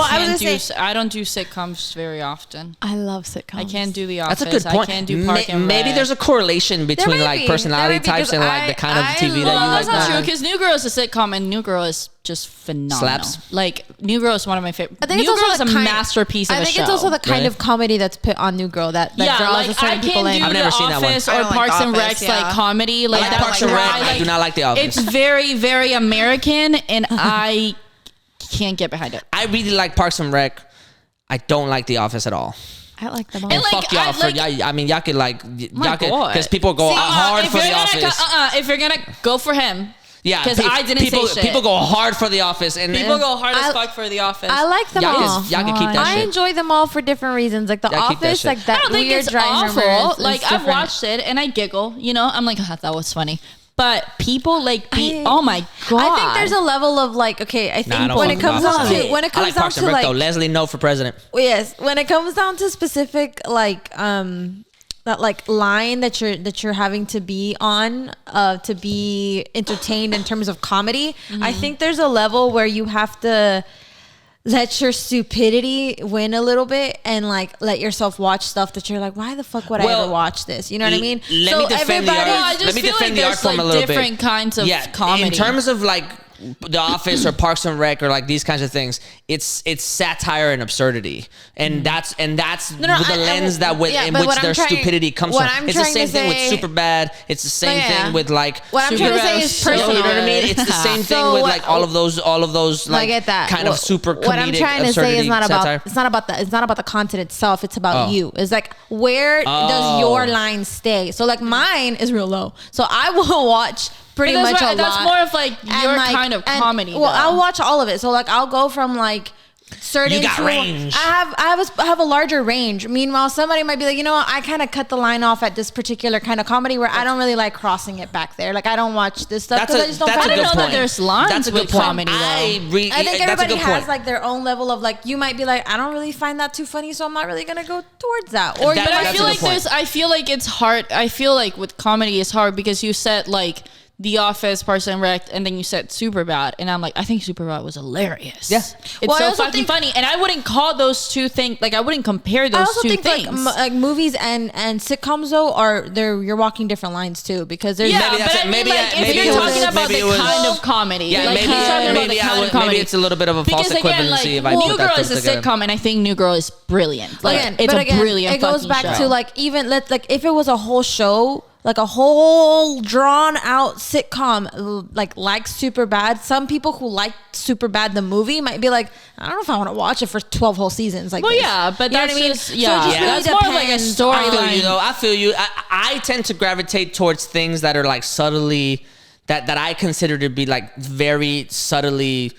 I don't do sitcoms very often. I love sitcoms. I can't do The Office. That's a good point. I can't do Park and Maybe Rec. there's a correlation between like personality types and like the kind of TV that you like. That's not true because New Girl is a sitcom and New Girl is just phenomenal. Slaps. Like New Girl is one of my favorite. I think New Girl is a masterpiece of a show. I think it's also the kind of comedy that's put on New Girl that draws a certain people in. I've never seen that one. Or Parks and Rec's like comedy. Like that's Parks and Rec. I do not like The Office. It's very, very American, and I can't get behind it. I really like Parks and Rec. I don't like The Office at all. I like them all. And fuck y'all for y'all. I mean, y'all could like y'all could because people go hard for The Office. If you're gonna go for him. Yeah, because I didn't say shit. People go hard for The Office, and people go hard as fuck for The Office. I like them all. Y'all can keep that shit. I enjoy them all for different reasons. Like The Office, like that. I don't think it's awful. Like I've watched it and I giggle. You know, I'm like, that was funny. But people like oh my god. I think there's a level of like, okay, I think when it comes down to like Leslie No for president. Yes, when it comes down to specific like that like line that you're having to be on to be entertained in terms of comedy, I think there's a level where you have to let your stupidity win a little bit and like let yourself watch stuff that you're like, why the fuck would I ever watch this? You know what I mean? Let me defend the art form a little bit. Different kinds of comedy. In terms of like The Office or Parks and Rec or like these kinds of things, it's satire and absurdity, and that's the lens in which their stupidity comes from. It's the same thing with Superbad. It's the same thing with like what I'm trying to say is personal. You know what I mean? It's the same thing with like all of those like kind of super comedic. What I'm trying to say is not about the content itself. It's about you. It's like where does your line stay? So like mine is real low. So I will watch pretty much a lot. That's more of like your kind of comedy. Well, I'll watch all of it. So like I'll go from like certain. You got range. I have a larger range. Meanwhile, somebody might be like, you know what? I kind of cut the line off at this particular kind of comedy where I don't really like crossing it back there. Like I don't watch this stuff because I just don't. I didn't know that there's lines with comedy. I think everybody has like their own level of like. You might be like, I don't really find that too funny, so I'm not really gonna go towards that. Or but I feel like it's hard. I feel like with comedy it's hard because you said like The Office, Parks and Rec, and then you said Superbad, and I'm like, I think Superbad was hilarious. Yeah, it's so fucking funny, and I wouldn't call those two things like I wouldn't compare those two things. Like movies and sitcoms though you're walking different lines too because there's if you're talking about the kind of comedy, maybe it's a little bit of a false equivalency. New Girl is a sitcom, and I think New Girl is brilliant. Like it's a brilliant. It goes back to like even if it was a whole show. Like a whole drawn out sitcom like Superbad. Some people who like Superbad the movie might be like, I don't know if I want to watch it for 12 whole seasons. Like, well, yeah, but that's what I mean. That's more like a storyline. I feel you. I tend to gravitate towards things that are like subtly that I consider to be like very subtly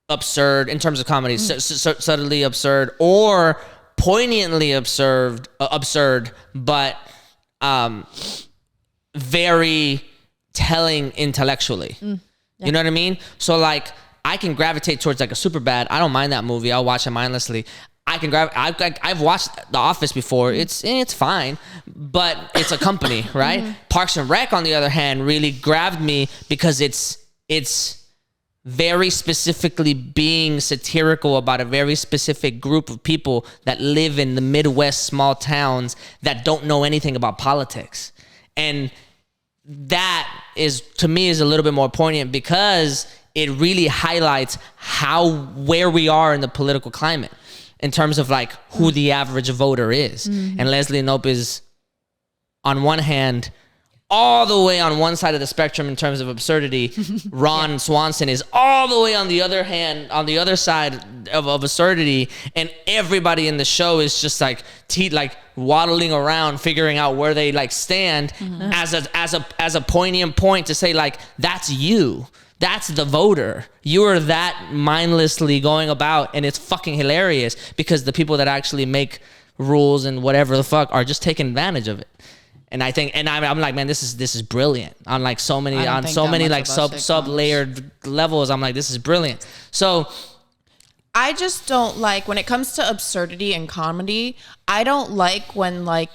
absurd in terms of comedy, subtly absurd or poignantly absurd, but very telling intellectually. You know what I mean? So like I can gravitate towards like a Superbad. I don't mind that movie. I'll watch it mindlessly. I've watched The Office before. It's fine, but it's a company, right? Parks and Rec, on the other hand, really grabbed me because it's very specifically being satirical about a very specific group of people that live in the Midwest small towns that don't know anything about politics. And that is, to me, is a little bit more poignant because it really highlights where we are in the political climate in terms of like who the average voter is. And Leslie Knope is, on one hand, all the way on one side of the spectrum in terms of absurdity. Ron Swanson is all the way on the other hand, on the other side of absurdity, and everybody in the show is just like waddling around, figuring out where they like stand as a poignant point to say like, that's you. That's the voter. You are that mindlessly going about, and it's fucking hilarious because the people that actually make rules and whatever the fuck are just taking advantage of it. And I think, and I'm like, man, this is brilliant on like so many like sub layered levels. I'm like, this is brilliant. So I just don't like when it comes to absurdity and comedy. I don't like when like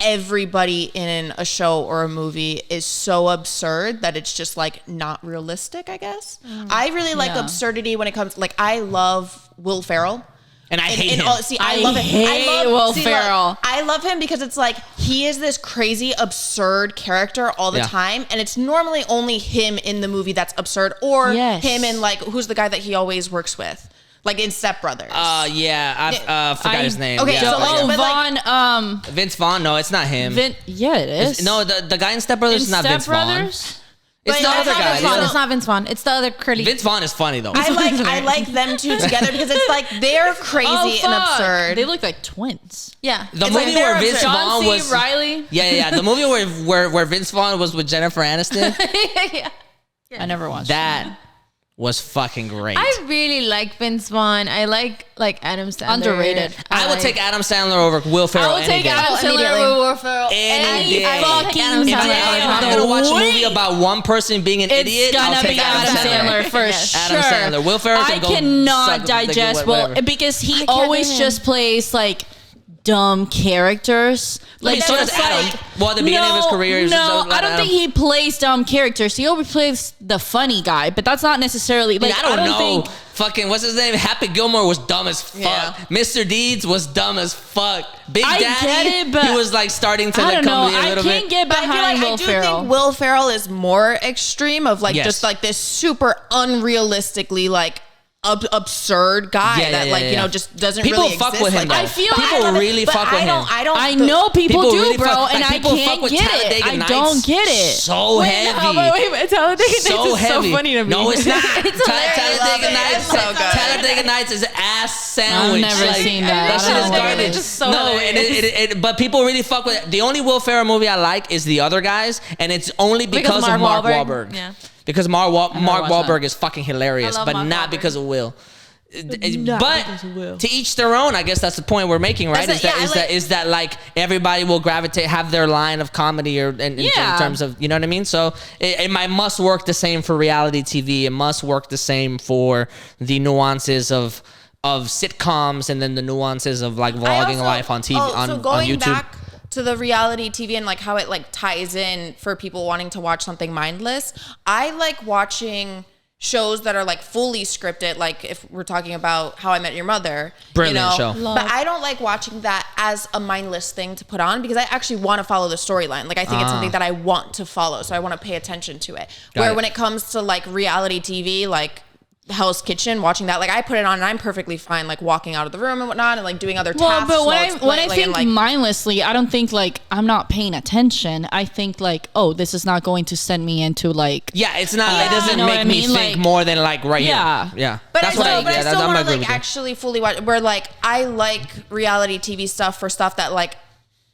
everybody in a show or a movie is so absurd that it's just like not realistic, I guess. I really like absurdity when it comes, like I love Will Ferrell. And I hate him. I love him. hate Will Ferrell. I love him because it's like he is this crazy, absurd character all the time, and it's normally only him in the movie that's absurd, or him in like who's the guy that he always works with, like in Step Brothers. I forgot his name. Okay, yeah. so Vaughn. Vince Vaughn. No, it's not him. Yeah, it is. No, the guy in Step Brothers is not Step Vince Brothers? Vaughn. It's the other guy. It's not Vince Vaughn. It's the other curly. Vince Vaughn is funny though. I like them two together because it's like they're crazy and absurd. They look like twins. Yeah. The movie where Vince Vaughn John C. was Riley. Yeah. The movie where Vince Vaughn was with Jennifer Aniston. Yeah. I never watched That was fucking great. I really like Vince Vaughn. I like Adam Sandler. Underrated. I would take Adam Sandler over Will Ferrell. I would take Adam Sandler immediately. over Will Ferrell Any day. fucking Adam If Sandler. I'm gonna watch a movie about one person being an idiot, It's I'll gonna take be Adam Sandler for Yes. sure. Adam Sandler. Will Ferrell can I go cannot suck- digest whatever. Will because he can't always do him. just plays like dumb characters. Like, so does just Adam. Well, at the beginning of his career, he's just no, like I don't think he plays dumb characters. He always plays the funny guy, but that's not necessarily like I don't know. think Fucking what's his name? Happy Gilmore was dumb as fuck. Yeah. Mr. Deeds was dumb as fuck. Big I Daddy, get it, but he was like starting to I like don't come know. a I little can't bit. get But I feel behind like Will I do Ferrell. think Will Ferrell is more extreme of like Yes. just like this super unrealistically like absurd guy that like you know just doesn't People really fuck exist with him, like though. that. I feel People I love really But fuck with him. I don't. I know people, People do, really bro, fuck- and like, I people fuck can't with get it. Talladega I Nights don't get it. So heavy. Wait, Talladega So Nights is heavy. so funny to me. No, it's not. It's hilarious. Talladega I love it. Nights. It's so good. Talladega Nights is ass sandwich. I've never seen that. That I shit don't is know what it garbage. is. It's so No, and hilarious. but people really fuck with it. The only Will Ferrell movie I like is The Other Guys, and it's only because of Mark Wahlberg. Yeah. Because Mark watched Wahlberg that. is fucking hilarious, I love but Mark not Wahlberg. because of Will. because But of Will. to each their own. I guess that's the point we're making, right? That's it, Is that like everybody will gravitate, have their line of comedy, or in terms of, you know what I mean? So it must work the same for reality TV. It must work the same for the nuances of sitcoms, and then the nuances of like vlogging life on TV so going on YouTube. back to the reality TV and like how it like ties in for people wanting to watch something mindless. I like watching shows that are like fully scripted, like if we're talking about How I Met Your Mother. Brilliant show. But I don't like watching that as a mindless thing to put on because I actually want to follow the storyline. Like I think it's something that I want to follow, so I want to pay attention to it. Where when it comes to like reality TV, like Hell's Kitchen, watching that, like I put it on and I'm perfectly fine like walking out of the room and whatnot and like doing other tasks. But when while I it's think playing, like, mindlessly, I don't think like I'm not paying attention. I think like, oh, this is not going to send me into like Yeah, it's not. It doesn't You know make what I me mean? think Like, more than like right yeah. here. Yeah, But that's I what still, but I yeah, still I'm want to agree like with you. actually fully watch. Where like I like reality TV stuff for stuff that like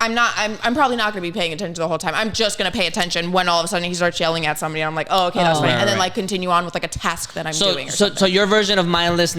I'm probably not going to be paying attention the whole time. I'm just going to pay attention when all of a sudden he starts yelling at somebody and I'm like, oh, okay, that's fine. Right, And then right. like continue on with like a task that I'm doing or So something. your version of mindless